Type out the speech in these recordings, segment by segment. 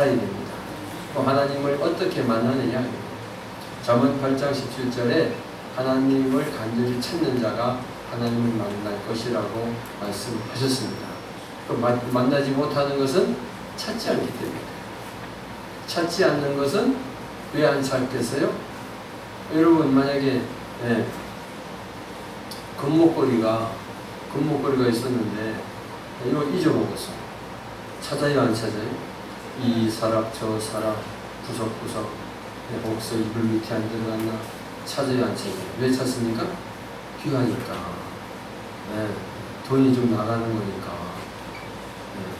됩니다. 또 하나님을 어떻게 만나느냐? 잠언 8장 17절에 하나님을 간절히 찾는 자가 하나님을 만날 것이라고 말씀하셨습니다. 또 만나지 못하는 것은 찾지 않기 때문입니다. 찾지 않는 것은 왜 안 찾겠어요? 여러분 만약에 금목걸이가 있었는데 이거 잊어먹었어. 찾아요 안 찾아요? 이 사람 저 사람 구석구석 복서 이불 밑에 안 들어갔나 찾아요 안 찾아요? 왜 찾습니까? 귀하니까. 돈이 좀 나가는 거니까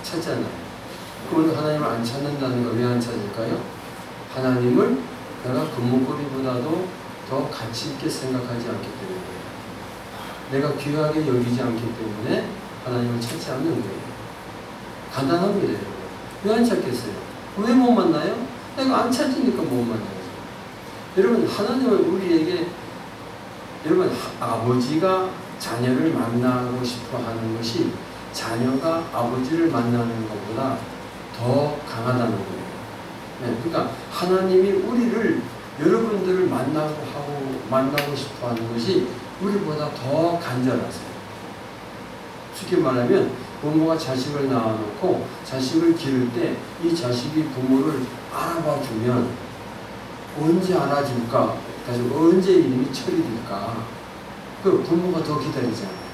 찾잖아요. 그럼 하나님을 안 찾는다는 거 왜 안 찾을까요? 하나님을 내가 금목걸이보다도 더 가치 있게 생각하지 않기 때문에, 내가 귀하게 여기지 않기 때문에 하나님을 찾지 않는 거예요. 간단합니다, 여러분. 왜 안 찾겠어요? 왜 못 만나요? 내가 안 찾으니까 못 만나요. 여러분, 하나님은 우리에게, 여러분, 아버지가 자녀를 만나고 싶어 하는 것이 자녀가 아버지를 만나는 것보다 더 강하다는 거예요. 그러니까 하나님이 우리를, 여러분들을 만나고 싶어 하는 것이 우리보다 더 간절하세요. 쉽게 말하면 부모가 자식을 낳아놓고 자식을 기를 때 이 자식이 부모를 알아봐 주면 언제 알아줄까? 언제 이름이 처리될까? 그 부모가 더 기다리잖아요.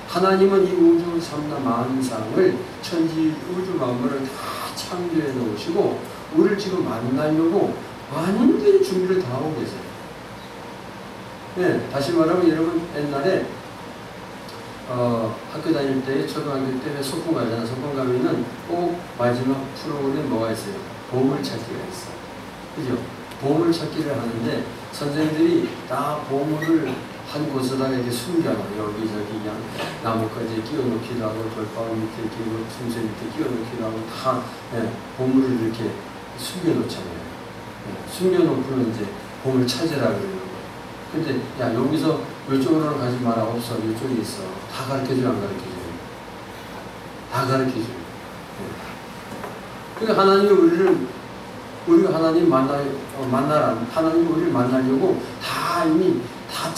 하나님은 이 우주 삼라 만상을 천지 우주 만물을 다 창조해 놓으시고 우리를 지금 만나려고 완전히 준비를 다 하고 계세요. 다시 말하면 여러분 옛날에 학교 다닐 때, 초등학교 때 소풍 가잖아. 소풍 가면은 꼭 마지막 프로그램에 뭐가 있어요? 보물찾기가 있어. 그죠? 보물찾기를 하는데 선생님들이 다 보물을 한 곳에다가 이렇게 숨겨놔. 여기저기 그냥 나뭇가지에 끼워놓기도 하고 돌방 밑에 끼고 숨새 밑에 끼워놓기도 하고 다 보물을 이렇게 숨겨놓잖아요. 숨겨놓고는 이제 보물 찾으라 그래요. 근데 야 여기서 이쪽으로는 가지 마라. 없어. 이쪽에 있어. 다 가르쳐줘요 안 가르쳐줘요? 다 가르쳐줘요. 그러니까 하나님이 우리가 하나님 만나라. 하나님이 우리를 만나려고 다 이미 다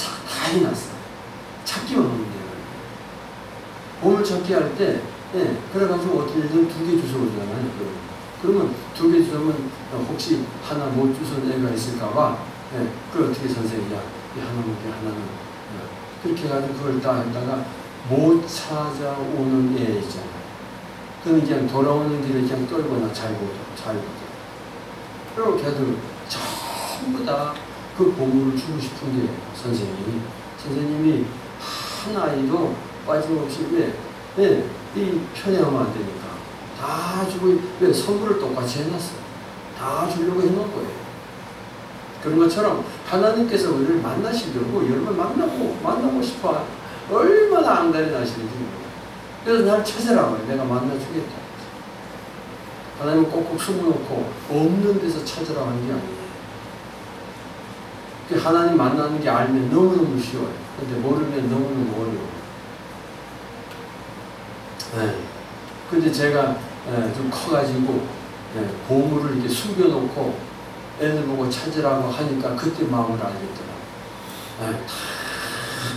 해놨어. 찾기만 하면 돼요. 보물 찾기 할 때 그래가지고 어떤 애들은 2개 주워오잖아요. 그러면 2개 주워오면 혹시 하나 못 주워온 애가 있을까봐 그걸 어떻게 선생님이야? 하나는 그렇게 해가지고 그걸 다 했다가 못 찾아오는 애 있잖아. 그는 그냥 돌아오는 길에 그냥 떨거나 잘 보죠. 그리고 걔들 전부 다 그 보물을 주고 싶은 게 선생님이 한 아이도 빠짐없이 이 편애하면 안 되니까 다 주고, 왜 선물을 똑같이 해놨어. 다 주려고 해놓은 거예요. 그런 것처럼 하나님께서 우리를 만나시려고 여러분 만나고 싶어 얼마나 안달이 나시는지 몰라요. 그래서 날 찾으라고 해요. 내가 만나주겠다. 하나님은 꼭꼭 숨어놓고 없는 데서 찾으라고 하는 게 아니에요. 하나님 만나는 게 알면 너무너무 쉬워요. 근데 모르면 너무너무 어려워요. 근데 제가 좀 커가지고 보물을 이렇게 숨겨놓고 애들 보고 찾으라고 하니까 그때 마음을 알겠더라고요. 다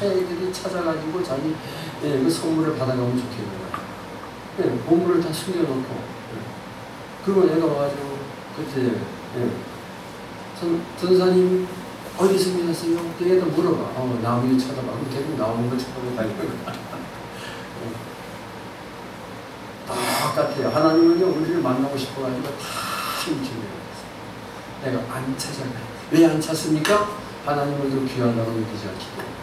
애들이 찾아가지고 자기 그 선물을 받아가면 좋겠는 거야. 보물을 다 숨겨놓고. 그리고 내가 와가지고 그때 전사님 어디 숨기셨어요? 얘가 물어봐. 나무 위에 쳐다봐. 그럼 계속 나오는 거 쳐다보고 다니는 거야. 똑같아요. 하나님은요 우리를 만나고 싶어가지고 다 힘주네요. 내가 안 찾아가요. 왜 안 찾습니까? 하나님을 더 귀하다고 느끼지 않기 때문에.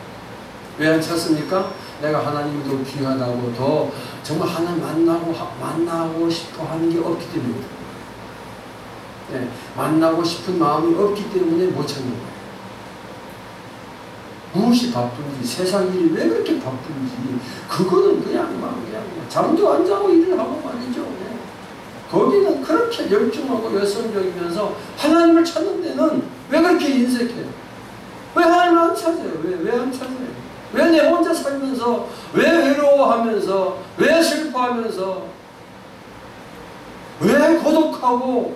왜 안 찾습니까? 내가 하나님을 더 귀하다고 더 정말 하나님 만나고 싶어 하는 게 없기 때문입니다. 만나고 싶은 마음이 없기 때문에 못 찾는 거예요. 무엇이 바쁜지, 세상 일이 왜 그렇게 바쁜지, 그거는 그냥 잠도 안 자고 일을 하고 말이죠. 거기는 그렇게 열중하고 열성적이면서 하나님을 찾는 데는 왜 그렇게 인색해요? 왜 하나님을 안 찾아요? 왜 안 찾아요? 왜 내 혼자 살면서, 왜 외로워하면서, 왜 슬퍼하면서, 왜 고독하고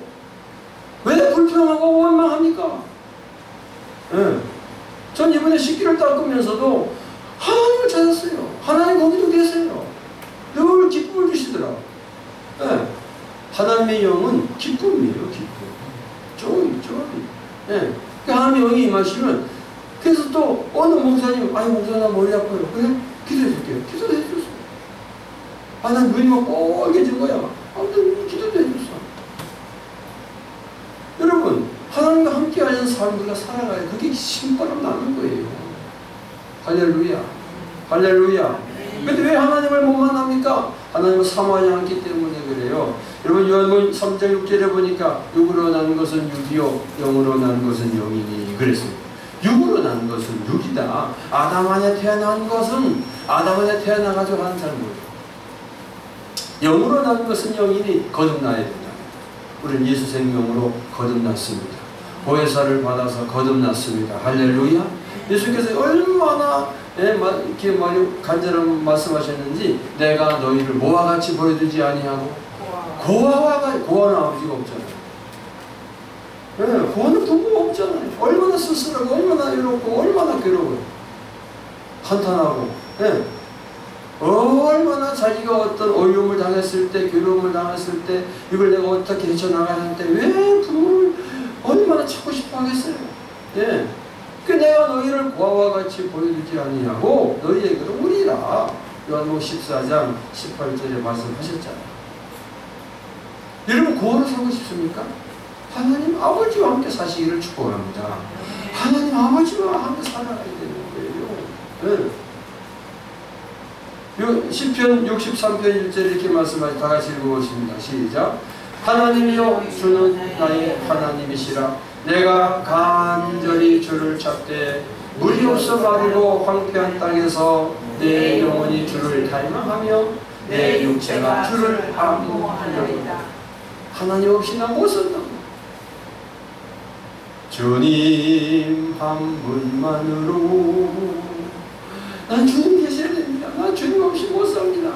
왜 불평하고 원망합니까? 예. 전 이번에 식기를 닦으면서도 하나님을 찾았어요. 하나님 거기도 계세요. 늘 기쁨을 주시더라. 예. 하나님의 영은 기쁨이에요. 기쁨. 조이. 예. 하나님의 영이 임하시면, 그래서 또 어느 목사님, 아니 목사 나 머리 아파요. 그래? 기도해 줄게요. 기도해 줬어. 아, 난 눈이 막 빨개진 거야. 아무튼 기도해 줬어. 여러분, 하나님과 함께하는 삶을 살아가야 그게 신바람 나는 거예요. 할렐루야. 할렐루야. 근데 왜 하나님을 못 만납니까? 하나님을 사모하지 않기 때문에 그래요. 여러분, 요한복음 3장 6절에 보니까 육으로 난 것은 육이요 영으로 난 것은 영이니 그랬어요. 육으로 난 것은 육이다. 아담 안에 태어난 것은 아담 안에 태어나가지고 하는 사람이에요. 영으로 난 것은 영이니 거듭나야 된다. 우리는 예수 생명으로 거듭났습니다. 보혜사를 받아서 거듭났습니다. 할렐루야. 예수께서 얼마나 이렇게 간절한 말씀하셨는지, 내가 너희를 뭐와 같이 보여주지 아니하고 고아는 아버지가 없잖아요. 고아는 부모가 없잖아요. 얼마나 쓸쓸하고 얼마나 외롭고 얼마나 괴로워요. 한탄하고 얼마나 자기가 어떤 어려움을 당했을 때, 괴로움을 당했을 때, 이걸 내가 어떻게 헤쳐나가야 하는데 왜 부모를 얼마나 찾고 싶어 하겠어요. 그 내가 너희를 고아와 같이 보여주지 아니하고 너희에게로 오리라. 요한복음 14장 18절에 말씀하셨잖아요. 여러분, 고아로 살고 싶습니까? 하나님 아버지와 함께 사시기를 축복합니다. 하나님 아버지와 함께 살아가야 되는 거예요. 시편 63편 1절 이렇게 말씀하시, 다 같이 읽어보십니다. 시작. 하나님이여 주는 나의 하나님이시라. 내가 간절히 주를 찾되 물이 없어 마르고 황폐한 땅에서 내 영혼이 주를 갈망하며 내 육체가 주를 악무하려니와. 하나님 없이 나 못 산다. 주님 한 분만으로 난 주님 계셔야 됩니다. 난 주님 없이 못 삽니다.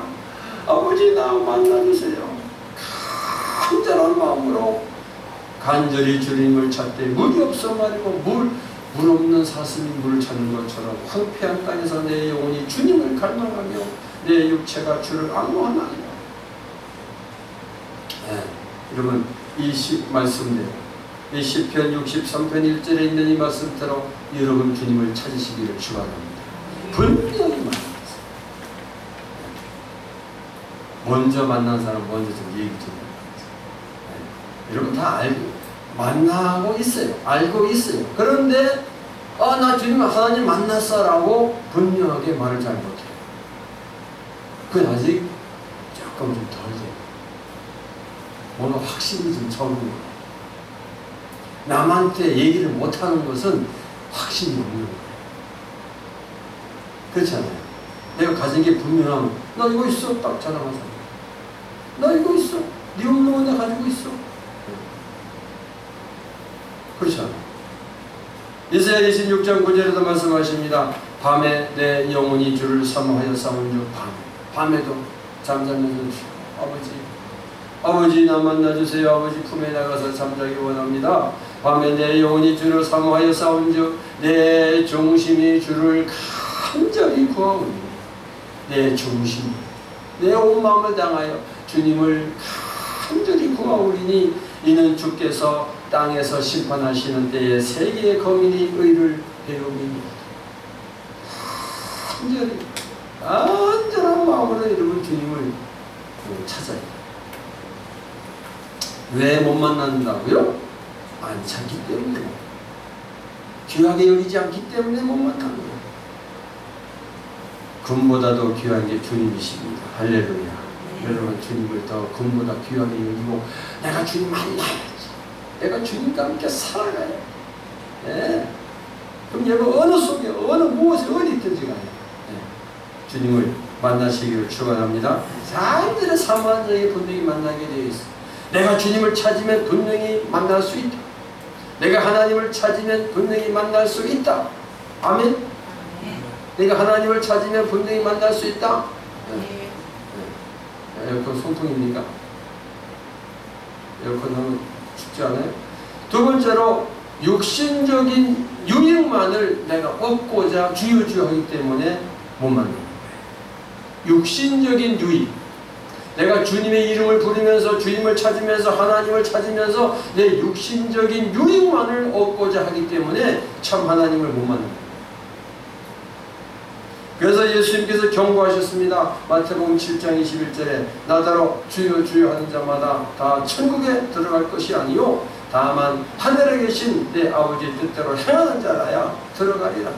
아버지, 나 만나주세요. 간절한 마음으로 간절히 주님을 찾되 물이 없어 마르고 물 없는 사슴이 물을 찾는 것처럼 황폐한 땅에서 내 영혼이 주님을 갈망하며 내 육체가 주를 악무하나이다. 여러분, 이 말씀대로, 이 시편 63편 1절에 있는 이 말씀대로 여러분 주님을 찾으시기를 축원합니다. 분명히 만났어요. 먼저 만난 사람 먼저 좀 얘기 좀 해요. 여러분 다 알고 만나고 있어요. 알고 있어요. 그런데 나 주님 하나님 만났어라고 분명하게 말을 잘 못해요. 그건 아직 조금 좀 덜 돼요. 뭔가 확신이 좀 적은 거예요. 남한테 얘기를 못하는 것은 확신이 없는 거예요. 그렇잖아요. 내가 가진 게 분명하면 나 이거 있어 딱 자랑하잖아. 나 이거 있어. 네 없는 거 내가 가지고 있어. 그렇잖아요. 이사야 26장 9절에도 말씀하십니다. 밤에 내 영혼이 주를 사모하여 싸운 주 밤에도 잠자면서 아버지 나 만나주세요. 아버지 품에 나가서 잠자기 원합니다. 밤에 내 영혼이 주를 사모하여 싸운 주 내 중심이 주를 간절히 구하오니 내 중심 내 온 마음을 당하여 주님을 간절히 구하오리니 이는 주께서 땅에서 심판하시는 때에 세계의 거민이 의를 배움입니다. 간절한 마음으로 여러분 주님을 찾아야 돼요. 왜 못 만난다고요? 안 찾기 때문에, 귀하게 여기지 않기 때문에 못 만나는 거예요. 금보다도 귀한 게 주님이십니다. 할렐루야. 여러분 주님을 더 금보다 귀하게 여기고 내가 주님 만나야지. 내가 주님과 함께 살아가야 돼. 그럼 여러분 어느 속에 어느 무엇에 어디 있든지 간에 주님을 만나시기를 축원합니다. 사람들의 사모한 자에게 분명히 만나게 되어 있어. 내가 주님을 찾으면 분명히 만날 수 있다. 내가 하나님을 찾으면 분명히 만날 수 있다. 아멘. 내가 하나님을 찾으면 분명히 만날 수 있다. 에어컨 송풍입니까? 에어컨 너무 춥지 않아요? 두 번째로 육신적인 유익만을 내가 얻고자 주여주여하기 때문에 못 만나는 거예요. 육신적인 유익, 내가 주님의 이름을 부르면서 주님을 찾으면서 하나님을 찾으면서 내 육신적인 유익만을 얻고자 하기 때문에 참 하나님을 못 만나는 거예요. 그래서 예수님께서 경고하셨습니다. 마태복음 7장 21절에 나더러 주여 주여 하는 자마다 다 천국에 들어갈 것이 아니요 다만 하늘에 계신 내 아버지의 뜻대로 행하는 자라야 들어가리라.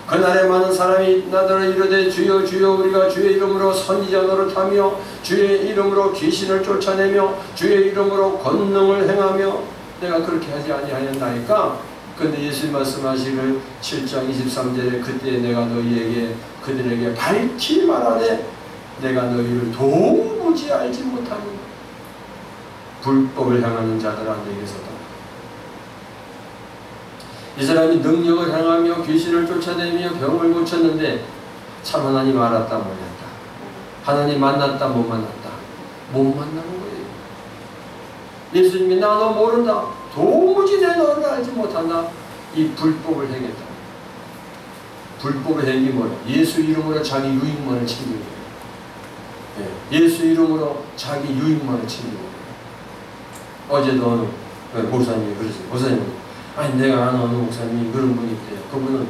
그날에 많은 사람이 나더러 이르되 주여 주여 우리가 주의 이름으로 선지자 노릇하며 주의 이름으로 귀신을 쫓아내며 주의 이름으로 권능을 행하며 내가 그렇게 하지 아니하였나이까. 그런데 예수님 말씀하시기를 7장 23절에 그때 내가 너희에게 그들에게 밝히 말하네 내가 너희를 도무지 알지 못하니 불법을 행하는 자들아 내게서다. 이 사람이 능력을 행하며 귀신을 쫓아내며 병을 고쳤는데 참 하나님 알았다 몰랐다. 하나님 만났다 못 만났다. 못 만나는 거예요. 예수님이 나 너 모른다. 도무지 내 너를 알지 못한다. 이 불법을 행했다. 불법의 행위 뭐라? 예수 이름으로 자기 유익만을 챙기는 거예요. 예수 이름으로 자기 유익만을 챙기는 거예요. 어제도 어느 목사님이 그러세요. 목사님, 아니 내가 아는 어느 목사님이 그런 분이 있대요. 그분은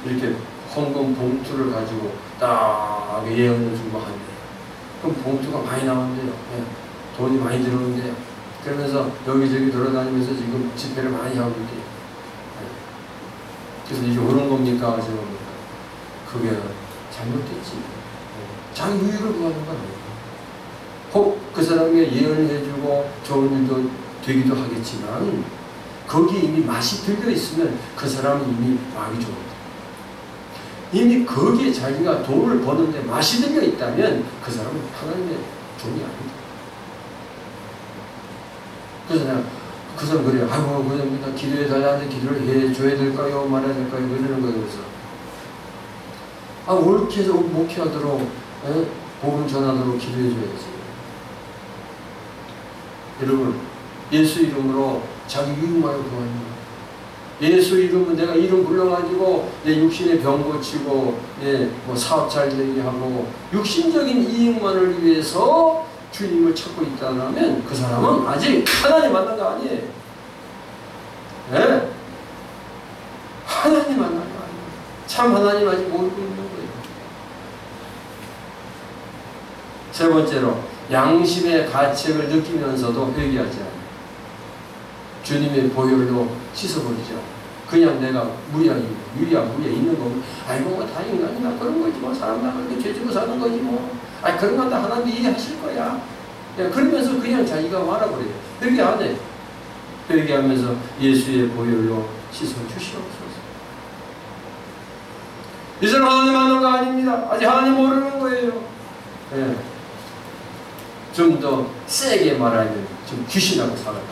이렇게 헌금 봉투를 가지고 딱 예언을 주고 한대요. 그럼 봉투가 많이 나온대요. 돈이 많이 들어오는데요. 그러면서 여기저기 돌아다니면서 지금 집회를 많이 하고 있대요. 그래서 이게 옳은 겁니까? 제가 봅니까? 그게 잘못됐지. 자기 유익을 구하는 거 아니에요. 혹 그 사람에게 예언을 해주고 좋은 일도 되기도 하겠지만 거기에 이미 맛이 들려 있으면 그 사람은 이미 마음이 좋습니다. 이미 거기에 자기가 돈을 버는데 맛이 들려 있다면 그 사람은 하나님의 종이 아닙니다. 그래서 내가 그 사람 그래요. 아이고 그냥 기도해 달라는데 기도를 해줘야 될까요? 말아야 될까요? 그러는 거예요. 그래서 옳게 해서 목회하도록 복음 전하도록 기도해 줘야지. 여러분 예수 이름으로 자기 유익만을 구하는 거예요. 예수 이름은 내가 이름 불러가지고 내 육신의 병 고치고 내 뭐 사업 잘 되게 하고 육신적인 이익만을 위해서 주님을 찾고 있다면 그 사람은 아직 하나님 만난 거 아니에요. 네? 하나님 만난 거 아니에요. 참 하나님 아직 모르고 있는 거예요. 세 번째로 양심의 가책을 느끼면서도 회개하지 않아요. 주님의 보혈로 씻어버리죠. 그냥 내가 무야 있는 거고, 아이고 뭐 다 인간이나 그런 거지 뭐 사람 다 그렇게 죄지고 사는 거지 뭐, 그런 건 다 하나님 이해하실 거야. 그러면서 그냥 자기가 말아버려요. 회개 안 해. 회개하면서 예수의 보혈로 씻어 주시옵소서. 이 사람 하나님 만난 거 아닙니다. 아직 하나님 모르는 거예요. 좀 더 세게 말하면 좀 귀신하고 살아요.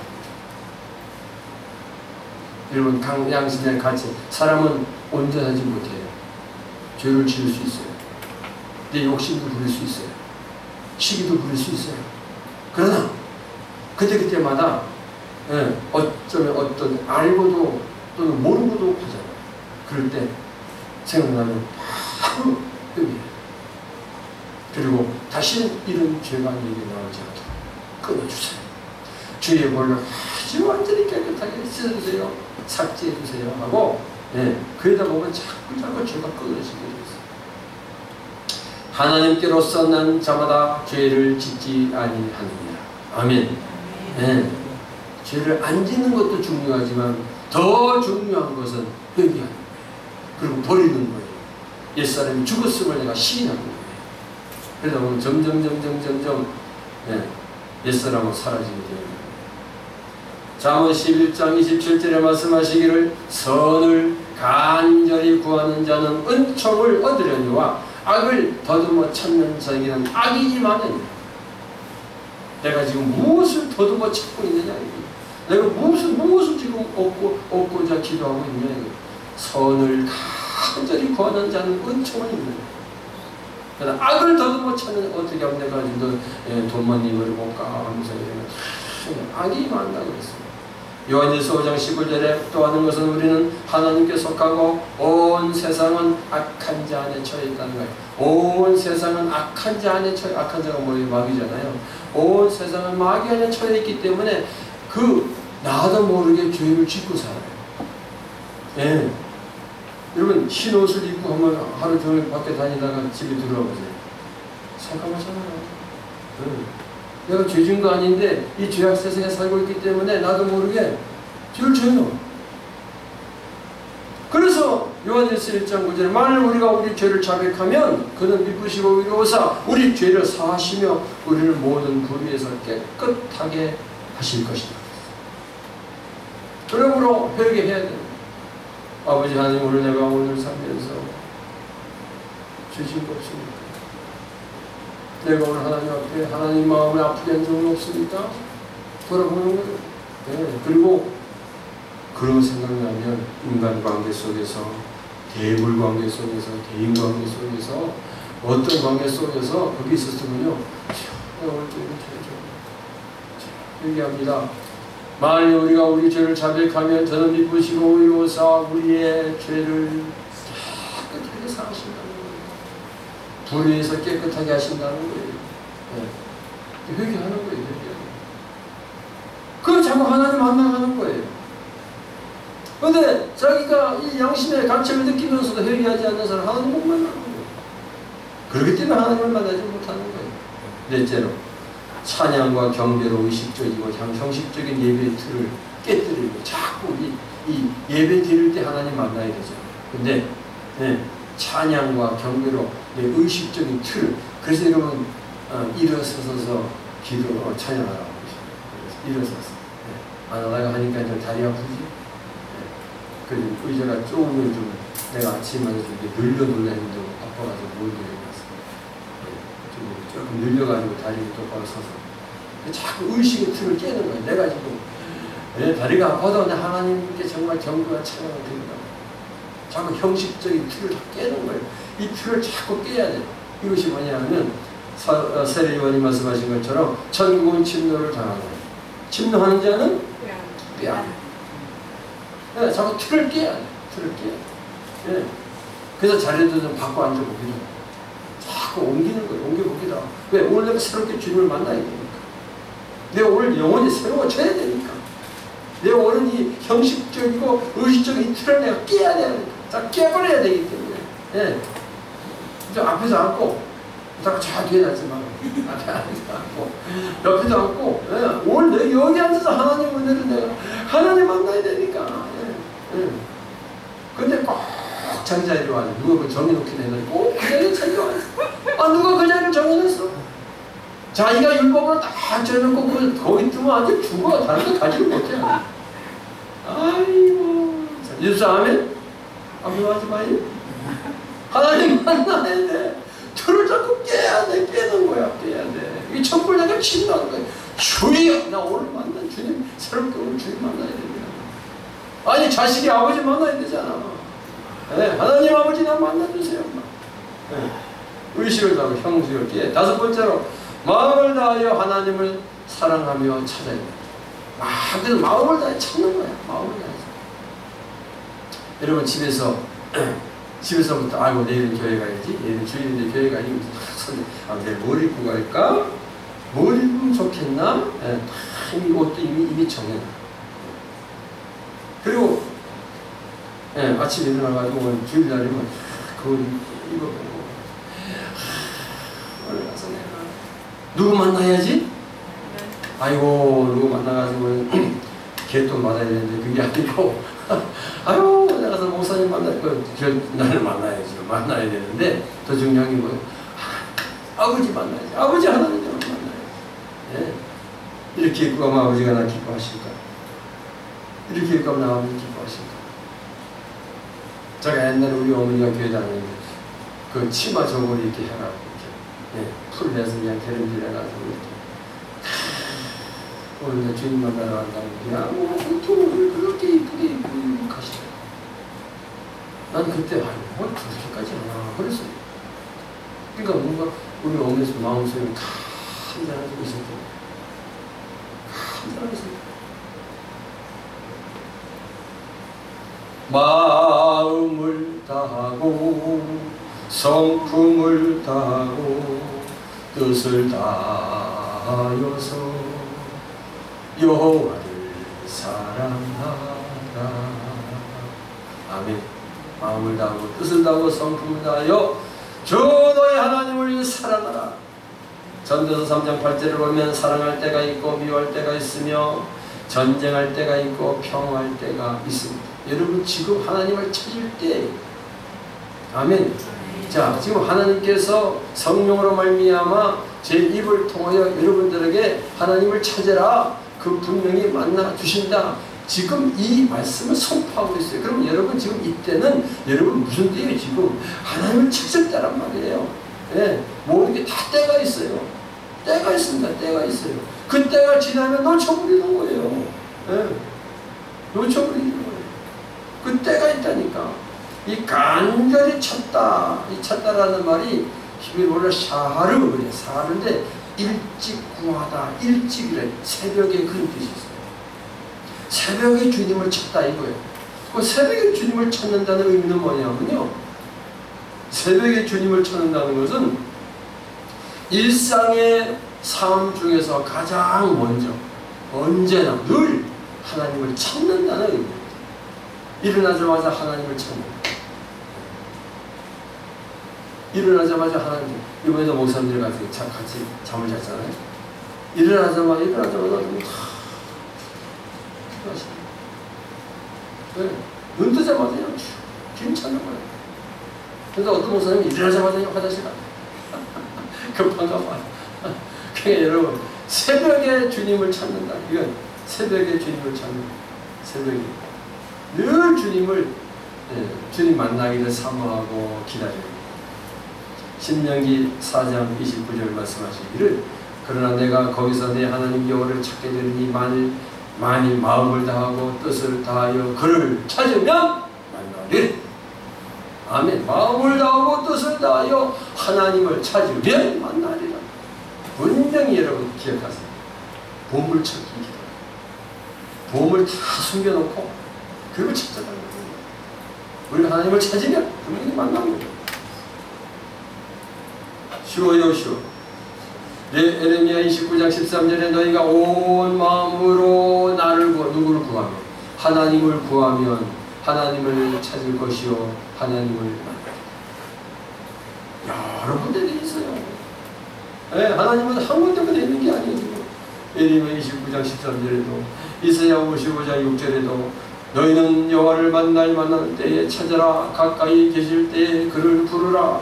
여러분 양심의 가책. 사람은 온전하지 못해요. 죄를 지을 수 있어요. 내 욕심도 부릴 수 있어요. 시기도 부릴 수 있어요. 그러나 그때마다 어쩌면 어떤 알고도 또는 모르고도 하잖아요. 그럴 때 생각나면 바로 회개해요. 그리고 다시는 이런 죄가 내게 나오지 않도록 끊어주세요. 주의 볼로 아주 완전히 깨끗하게 씻어주세요. 삭제해주세요 하고 그러다 보면 자꾸 죄가 끊어지게 되겠어요. 하나님께로서 난 자마다 죄를 짓지 아니하느니라. 아멘. 죄를 안 짓는 것도 중요하지만 더 중요한 것은 회개하는 거예요. 그리고 버리는 거예요. 옛사람이 죽었음을 내가 시인하는 거예요. 그러다 보면 점점 옛사람은 사라지게 돼요. 잠언 11장 27절에 말씀하시기를 선을 간절히 구하는 자는 은총을 얻으려니와 악을 더듬어 찾는 자에게는 악이 많으니라. 내가 지금 무엇을 더듬어 찾고 있느냐 이거예요. 내가 무엇을 지금 얻고자 기도하고 있느냐 이거예요. 선을 간절히 구하는 자는 은총을 입는다. 그러나 악을 더듬어 찾는 어떻게 하면 내가 돈만 입어볼까 하면서 이러면 악이 많다고 그랬어요. 요한일서 5장 19절에 또 하는 것은 우리는 하나님께 속하고 온 세상은 악한 자 안에 처해 있다는 거예요. 온 세상은 악한 자 안에 처해, 악한 자가 뭐예요? 마귀잖아요. 온 세상은 마귀 안에 처해 있기 때문에 나도 모르게 죄를 짓고 살아요. 예. 여러분 흰 옷을 입고 한번 하루 종일 밖에 다니다가 집에 들어와 보세요. 새까맣잖아요. 내가 죄진 거 아닌데 이 죄악 세상에 살고 있기 때문에 나도 모르게 죄를 져요. 그래서 요한일서 1장 9절에 만일 우리가 우리 죄를 자백하면 그는 미쁘시고 의로우사 우리 죄를 사하시며 우리를 모든 불의에서 깨끗하게 하실 것이다. 그러므로 회개해야 됩니다. 아버지 하나님, 오늘 내가 오늘 살면서 죄진 거 없습니까? 내가 오늘 하나님 앞에 하나님 마음을 아프게 한 적은 없습니까? 돌아보는 거예요. 네. 그리고 그런 생각나면 인간관계 속에서, 대물 관계 속에서, 대인 관계 속에서, 어떤 관계 속에서 거기 있었으면요, 내가 오늘 좀 얘기합니다. 만일 우리가 우리 죄를 자백하면 저는 미쁘시고 의로우사 우리의 죄를 깨끗하게 사하신다는 거예요. 불의에서 깨끗하게 하신다는 거예요. 네. 회개하는 거예요. 회개하는. 그거 자꾸 하나님 만나가는 거예요. 그런데 자기가 이 양심의 감점을 느끼면서도 회개하지 않는 사람 하나님 못 만나는 거예요. 그렇기 때문에 하나님을 만나지 못하는 거예요. 넷째로 찬양과 경배로 의식적이고 형식적인 예배의 틀을 깨뜨리고 자꾸 이 예배 드릴 때 하나님 만나야 되죠. 근데 찬양과 경배로 의식적인 틀, 그래서 여러분 일어서서 기도 찬양하라고 일어서서 내가 하니까 좀 다리 아프지? 그리고 의자가 조금은 좀 내가 아침에 좀 늘려 놀랐는데 아파가지고 뭘 드려봤어. 조금 늘려가지고 다리를 똑바로 서서 자꾸 의식의 틀을 깨는 거예요. 내가 지금 다리가 아파도 하나님께 정말 경배와 찬양을 드린다. 자꾸 형식적인 틀을 다 깨는 거예요. 이 틀을 자꾸 깨야 돼요. 이것이 뭐냐면 세례요한이 말씀하신 것처럼 천국은 침노를 당하는 거예요. 침노하는 자는 뼈. 자꾸 틀을 깨야 돼. 틀을 깨야 돼. 그래서 자리도 좀 바꿔 앉아보기도 해요. 자꾸 옮기는 거예요. 옮겨보기도 하고. 왜? 오늘 내가 새롭게 주님을 만나야 되니까. 내가 오늘 영혼이 새로워져야 되니까. 내가 오늘 이 형식적이고 의식적인 틀을 내가 깨야 되니까. 다 깨버려야 되기 때문에. 저 앞에서 앉고, 저 뒤에 앉지 마. 앞에 앉고, 옆에도 앉고, 오늘 내가 여기 앉아서 하나님 은혜를 내가 하나님 만나야 되니까. 근데 꼭 자기 자리로 와요. 누가 그 정해놓긴 해가지고 꼭 그 자리에 찾아와요. 누가 그 자리를 정해놨어? 자기가 율법으로 딱 정해놓고 거기 두면 아주 죽어. 다른 거 가지를 못해. 아이고. 일사하면 아무 하지 마요. 하나님 만나야 돼. 틀을 자꾸 깨야 돼. 깨는 거야. 깨야 돼. 이 천불 내가 친다는 거야. 주여! 나 오늘 만난 주님, 새롭게 오늘 주님 만나야 됩니다. 아니, 자식이 아버지 만나야 되잖아. 하나님 아버지 나 만나주세요. 의식을 하고 형식을 깨. 다섯 번째로 마음을 다하여 하나님을 사랑하며 찾아야 돼. 그래서 마음을 다해 찾는 거야. 마음을 다해서. 여러분 집에서부터 내일은 교회 가야지. 내일은 주일인데 교회 가야지. 내일 뭘 입고 갈까? 뭘 입으면 좋겠나? 이 옷도 이미 정해놔. 그리고 아침에 일어나가지고 주일날이면 그걸 입어보고 오늘 가서 내가 누구 만나야지? 아이고 누구 만나가지고 개돈 받아야 되는데 그게 아니고 아유 내가 가서 목사님 나를 만나야지. 만나야 되는데 더 중요한 게 뭐예요? 아버지 만나야지. 아버지 하나님을 만나야지. 이렇게 입고 가면 아버지가 나 기뻐하실까? 이렇게 입고 가면 아버지 기뻐하실까? 제가 옛날에 우리 어머니가 교회 다니는데 그 치마 저고리 이렇게 해가지고 이렇게 풀 내서 그냥 대름질 해가지고 이렇게 오늘 내 주님 만나러 간다고 그냥 옷을 그렇게 이쁘게 입고 가시더라고요. 난 그때 뭘 그렇게까지 하나 그랬어요. 그러니까 뭔가 우리 어머니 마음속에 감사하고 있을 때 감사하고 있을 때 마음을 다하고 성품을 다하고 뜻을 다하여서 여호와를 사랑하라. 아멘. 마음을 다하고 뜻을 다하고 성품을 다하여 주 너의 하나님을 사랑하라. 전도서 3장 8절을 보면 사랑할 때가 있고 미워할 때가 있으며 전쟁할 때가 있고 평화할 때가 있습니다. 여러분 지금 하나님을 찾을 때, 아멘. 자, 지금 하나님께서 성령으로 말미암아 제 입을 통하여 여러분들에게 하나님을 찾으라, 그 분명히 만나 주신다, 지금 이 말씀을 선포하고 있어요. 그럼 여러분 지금 이때는 여러분 무슨 때예요? 지금 하나님을 찾을 때란 말이에요. 예, 모든 게 다 때가 있어요. 때가 있습니다. 때가 있어요. 그 때가 지나면 놓쳐버리는 거예요. 예, 놓쳐버리는 거예요. 그 때가 있다니까. 이 간절히 찾다, 이 찾다라는 말이 히브리어로 샤하르 그래. 샤하르인데 일찍 구하다, 일찍이래. 새벽에 그런 뜻이 있어요. 새벽에 주님을 찾다 이거예요. 그 새벽에 주님을 찾는다는 의미는 뭐냐면요, 새벽에 주님을 찾는다는 것은 일상의 삶 중에서 가장 먼저 언제나 늘 하나님을 찾는다는 의미입니다. 일어나자마자 하나님을 찾는, 일어나자마자 하나님. 이번에도 목사님들 같이 잠을 잤잖아요. 일어나자마자 네. 눈 뜨자마자 그냥 주님 찾는 거예요. 근데 어떤 목사님이 일어나자마자 화장실 가요. 급한가 봐요. 그러니까 여러분, 새벽에 주님을 찾는다. 이건 새벽에 주님을 찾는, 새벽에 늘 주님을, 주님 만나기를 사모하고 기다려요. 신명기 4장 29절 말씀하시기를, 그러나 내가 거기서 내 하나님 여호와를 찾게 되리니 만일 마음을 다하고 뜻을 다하여 그를 찾으면 만나리. 아멘. 마음을 다하고 뜻을 다하여 하나님을 찾으면 만나리라. 분명히 여러분 기억하세요. 보물 찾기 기도. 보물 다 숨겨놓고 그걸 찾아가는 거예요. 우리가 하나님을 찾으면 분명히 만나는 거예요. 쉬워요, 쉬워. 에레미야 29장 13절에 너희가 온 마음으로 나를 누구를 구하면, 하나님을 구하면 하나님을 찾을 것이요 하나님을 만나리라. 여러 군데들이 있어요. 네, 하나님은 한 군데만 있는 게 아니에요. 에레미야 29장 13절에도, 이사야 55장 6절에도 너희는 여호와를 만날 때에 찾아라. 가까이 계실 때에 그를 부르라.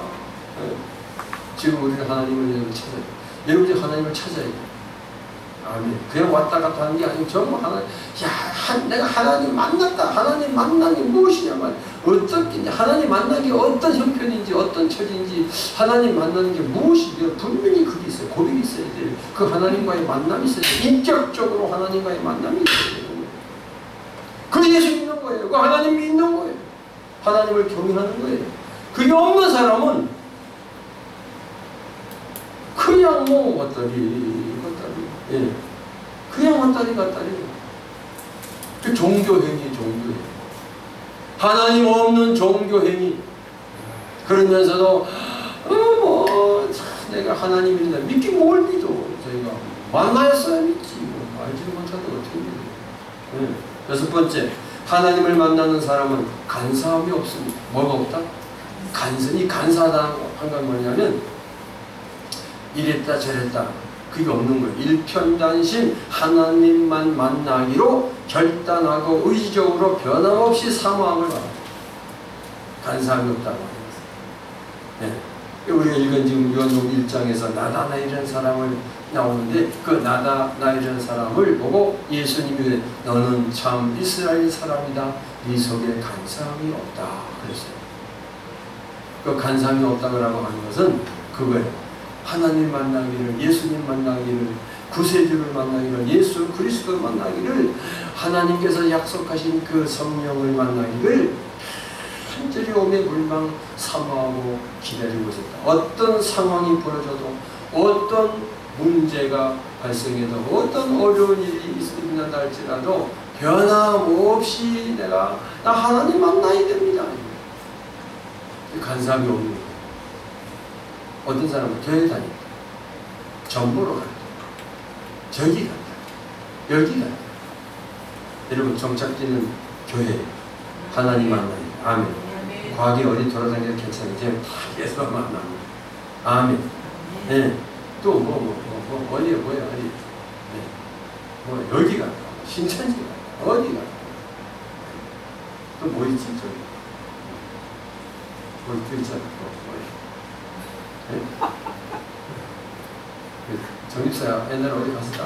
네. 지금 우리는 하나님을 찾아요. 여러분이 하나님을 찾아야 돼요. 아멘. 그냥 왔다 갔다 하는 게 아니고 정말 하나님, 내가 하나님 만났다. 하나님 만난 게 무엇이냐면, 어떻게 하나님 만난 게 어떤 형편인지 어떤 처지인지, 하나님 만나는 게 무엇인지 분명히 그게 있어요. 고백이 있어야 돼요. 그 하나님과의 만남이 있어야 돼요. 인격적으로 하나님과의 만남이 있어야 돼요. 그 예수 있는 거예요. 그 하나님 믿는 거예요. 하나님을 경외하는 거예요. 그게 없는 사람은 그냥 뭐 왔다리 예, 그냥 왔다리 그 종교행위, 종교행위, 하나님 없는 종교행위. 그러면서도 내가 하나님이다 믿기 뭘 믿어. 저희가 만나였어야 믿지, 뭐 알지도 못하는데 어떻게 믿어요. 예. 여섯 번째, 하나님을 만나는 사람은 간사함이 없습니다. 뭐가 없다? 간선이 간사하다는 건 뭐냐면 이랬다 저랬다 그게 없는 거예요. 일편단심, 하나님만 만나기로 결단하고 의지적으로 변함없이 사모함을 받아요. 간사함이 없다고 합니다. 네. 우리가 읽은 지금 요한복음 1장에서 나다 이런 사람을 나오는데, 그 나다 이런 사람을 보고 예수님이 너는 참 이스라엘 사람이다. 네 속에 간사함이 없다 그랬어요. 그 간사함이 없다고 하는 것은 그거예요. 하나님 만나기를, 예수님 만나기를, 구세주를 만나기를, 예수 그리스도를 만나기를, 하나님께서 약속하신 그 성령을 만나기를 간절히 오매 불망 사모하고 기다리고 있었다. 어떤 상황이 벌어져도, 어떤 문제가 발생해도, 어떤 어려운 일이 있는다 할지라도 변함없이 나 하나님 만나야 됩니다. 간사함이 없는 거예요. 어떤 사람은 교회 다니다, 전보로 간다, 저기 간다, 여기 간다. 여러분 정착지는 교회, 하나님 만나요. 아멘. 과거에 어디 돌아다녀도 괜찮아요. 그냥 예수와 만납니다. 아멘. 네. 또 어디에 뭐야 어디? 네. 뭐 여기 간다, 신천지 간다, 어디 간다. 또 뭐 있지 저기? 뭐 또 있잖아. 네? 정립사야 옛날에 어디 갔었다?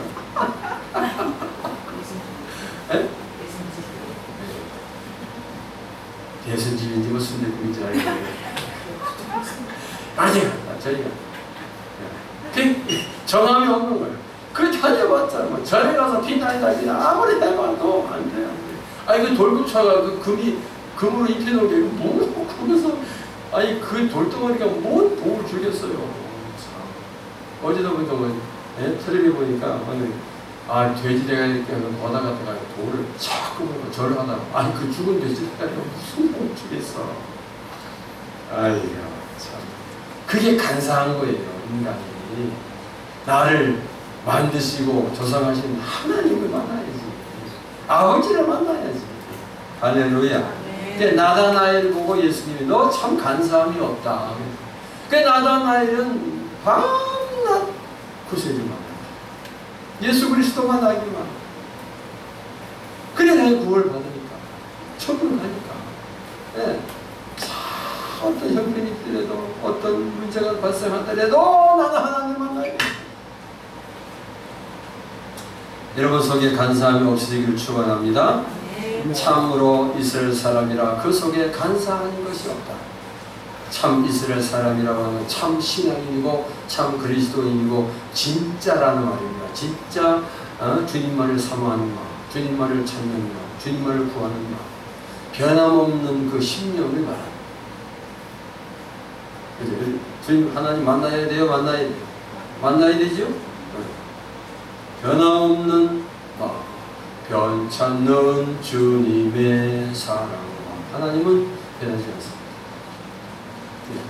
네? 대선집인지 뭐 순대국인지 알겠는데 아니 간다 저리 간다. 정함이 없는 거예요. 그렇게 다녀봤자 뭐 절에 가서 피나이다 아무리 해봐도 안 돼요. 아니 그 돌구차가 그 금으로 입혀놓은 게 뭐 그러면서 아니 그 돌덩어리가 뭔 도움을 주겠어요. 어제도 보니까 뭐 텔레비 보니까 돼지대가 이렇게 어다 갔다가 돌을 자꾸 보고 절을 하다가 아니 그 죽은 돼지대가 무슨 도움을 주겠어. 아이고 참 그게 간사한 거예요. 인간이 나를 만드시고 조성하신 하나님을 만나야지. 아버지를 만나야지. 할렐루야. 근데 나다나엘 보고 예수님이 너 참 간사함이 없다. 그 나다나엘은 밤낮 구세주만 예수 그리스도 만나기만. 그래 내가 구원을 받으니까 천국을 가니까. 네. 어떤 형편이 있더라도 어떤 문제가 발생하더라도 나는 하나님 만나야 돼. 여러분 속에 간사함이 없어지기를 축원합니다. 참으로 이스라엘 사람이라 그 속에 간사한 것이 없다. 참 이스라엘 사람이라고 하는 참 신앙인이고 참 그리스도인이고 진짜라는 말입니다. 진짜 주님만을 사모하는 마음, 주님만을 찾는 마음, 주님만을 구하는 마음, 변함없는 그 심령을 말합니다. 주님 하나님 만나야 돼요? 만나야 되죠? 변함없는 마음, 변찮는 주님의 사랑과 하나님은 변하지 않습니다.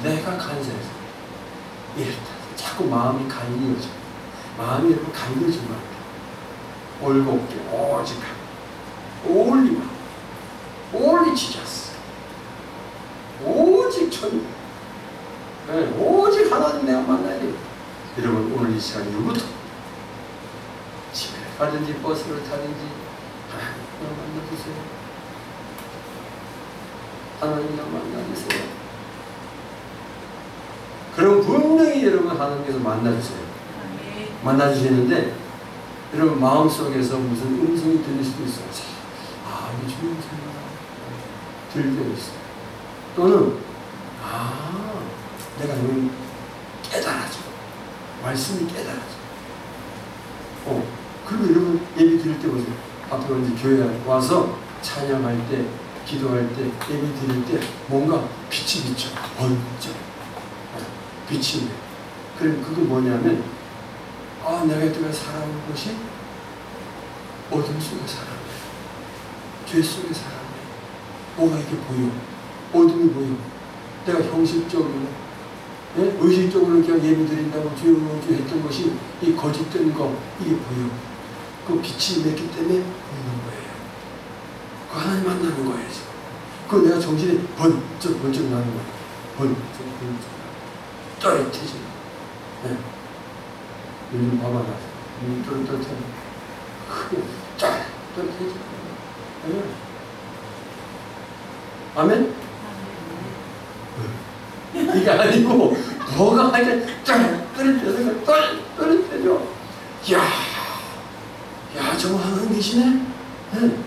내가 간사해서 이랬다. 자꾸 마음이 갈리어져. 마음이 여러분 갈리어지 말아요. 올곧게 오직하게 올리마 올리 지자스 오직 천 네, 오직 하나님 내가 만나야 돼요. 여러분 오늘 이 시간 이후부터 집에 가든지 버스를 타든지 하나님을 만나주세요. 하나님을 만나주세요. 그럼 분명히 여러분 하나님께서 만나주세요. 만나주시는데 여러분 마음속에서 무슨 음성이 들릴 수도 있어요. 아 이게 주님 생각 들릴 때도 있어요. 또는 내가 너무 깨달아져. 말씀이 깨달아져. 그리고 여러분 예배 드릴 때 보세요. 앞으로 이제 교회 와서 찬양할 때, 기도할 때, 예배 드릴 때 뭔가 빛이 비쳐. 번쩍. 빛이 있네. 그럼 그게 뭐냐면 내가 이때까지 살아온 것이 어둠 속에 살아네. 죄 속에 살아네. 뭐가 이렇게 보여. 어둠이 보여. 내가 형식적으로 의식적으로 그냥 예배 드린다고 주여 했던 것이 이 거짓된 거 이게 보여. 그 빛이 맺기 때문에 보이는 거예요. 그 하나님 만나는 거예요. 그 내가 정신이 번쩍 나는 거예요. 번쩍 또렷해지는 거예요. 요즘 봐봐 또렷해지는 크게 또렷해지는 거예요. 아멘? 이게 아니고 뭐가 이렇게 떨어져. 야, 저거 하나님 계시네. 네.